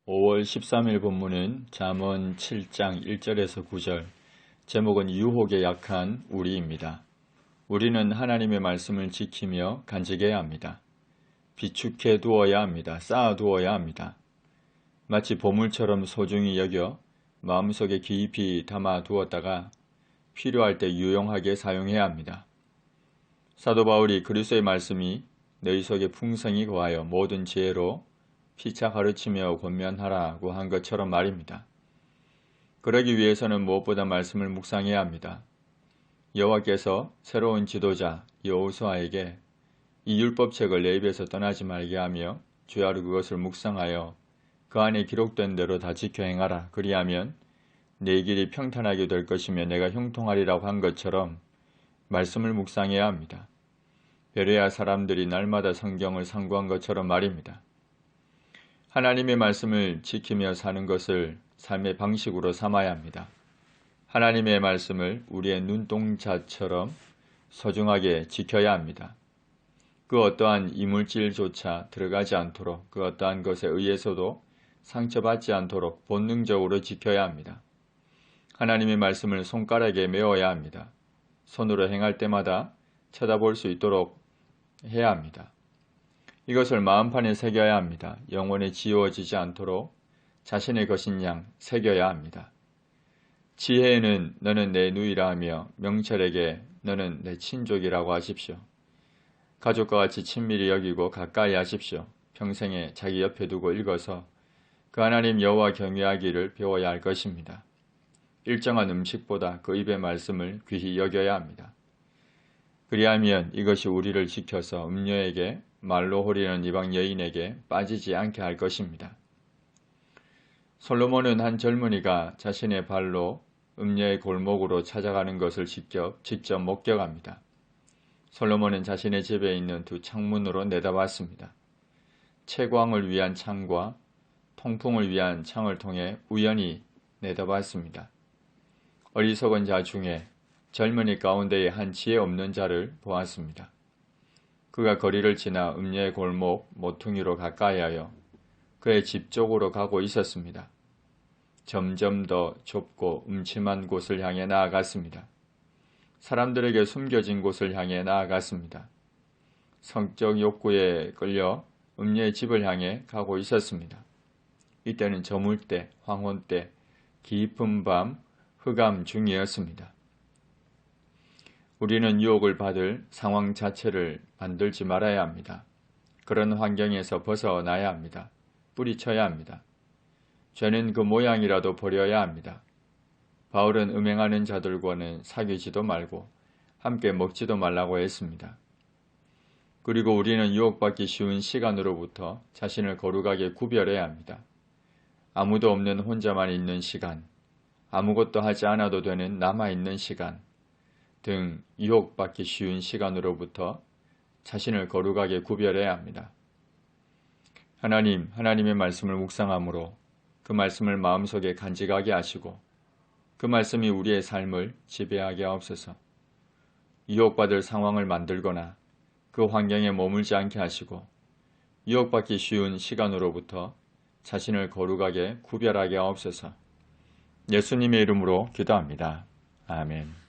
5월 13일 본문은 잠언 7장 1절에서 9절, 제목은 유혹에 약한 우리입니다. 우리는 하나님의 말씀을 지키며 간직해야 합니다. 비축해 두어야 합니다. 쌓아 두어야 합니다. 마치 보물처럼 소중히 여겨 마음속에 깊이 담아 두었다가 필요할 때 유용하게 사용해야 합니다. 사도 바울이 그리스도의 말씀이 너희 속에 풍성히 거하여 모든 지혜로 피차 가르치며 권면하라고 한 것처럼 말입니다. 그러기 위해서는 무엇보다 말씀을 묵상해야 합니다. 여호와께서 새로운 지도자 여호수아에게 이 율법책을 내 입에서 떠나지 말게 하며 주야로 그것을 묵상하여 그 안에 기록된 대로 다 지켜 행하라. 그리하면 내 길이 평탄하게 될 것이며 내가 형통하리라고 한 것처럼 말씀을 묵상해야 합니다. 베레아 사람들이 날마다 성경을 상고한 것처럼 말입니다. 하나님의 말씀을 지키며 사는 것을 삶의 방식으로 삼아야 합니다. 하나님의 말씀을 우리의 눈동자처럼 소중하게 지켜야 합니다. 그 어떠한 이물질조차 들어가지 않도록, 그 어떠한 것에 의해서도 상처받지 않도록 본능적으로 지켜야 합니다. 하나님의 말씀을 손가락에 메어야 합니다. 손으로 행할 때마다 쳐다볼 수 있도록 해야 합니다. 이것을 마음판에 새겨야 합니다. 영혼에 지워지지 않도록 자신의 것인 양 새겨야 합니다. 지혜에는 너는 내 누이라 하며 명철에게 너는 내 친족이라고 하십시오. 가족과 같이 친밀히 여기고 가까이 하십시오. 평생에 자기 옆에 두고 읽어서 그 하나님 여호와 경외하기를 배워야 할 것입니다. 일정한 음식보다 그 입의 말씀을 귀히 여겨야 합니다. 그리하면 이것이 우리를 지켜서 음녀에게 말로 호리는 이방 여인에게 빠지지 않게 할 것입니다. 솔로몬은 한 젊은이가 자신의 발로 음녀의 골목으로 찾아가는 것을 직접 목격합니다. 솔로몬은 자신의 집에 있는 두 창문으로 내다봤습니다. 채광을 위한 창과 통풍을 위한 창을 통해 우연히 내다봤습니다. 어리석은 자 중에 젊은이 가운데에 한 지혜 없는 자를 보았습니다. 그가 거리를 지나 음녀의 골목 모퉁이로 가까이하여 그의 집 쪽으로 가고 있었습니다. 점점 더 좁고 음침한 곳을 향해 나아갔습니다. 사람들에게 숨겨진 곳을 향해 나아갔습니다. 성적 욕구에 끌려 음녀의 집을 향해 가고 있었습니다. 이때는 저물 때, 황혼 때, 깊은 밤, 흑암 중이었습니다. 우리는 유혹을 받을 상황 자체를 만들지 말아야 합니다. 그런 환경에서 벗어나야 합니다. 뿌리쳐야 합니다. 죄는 그 모양이라도 버려야 합니다. 바울은 음행하는 자들과는 사귀지도 말고 함께 먹지도 말라고 했습니다. 그리고 우리는 유혹받기 쉬운 시간으로부터 자신을 거룩하게 구별해야 합니다. 아무도 없는 혼자만 있는 시간, 아무것도 하지 않아도 되는 남아있는 시간 등 유혹받기 쉬운 시간으로부터 자신을 거룩하게 구별해야 합니다. 하나님의 말씀을 묵상함으로 그 말씀을 마음속에 간직하게 하시고 그 말씀이 우리의 삶을 지배하게 하옵소서. 유혹받을 상황을 만들거나 그 환경에 머물지 않게 하시고 유혹받기 쉬운 시간으로부터 자신을 거룩하게 구별하게 하옵소서. 예수님의 이름으로 기도합니다. 아멘.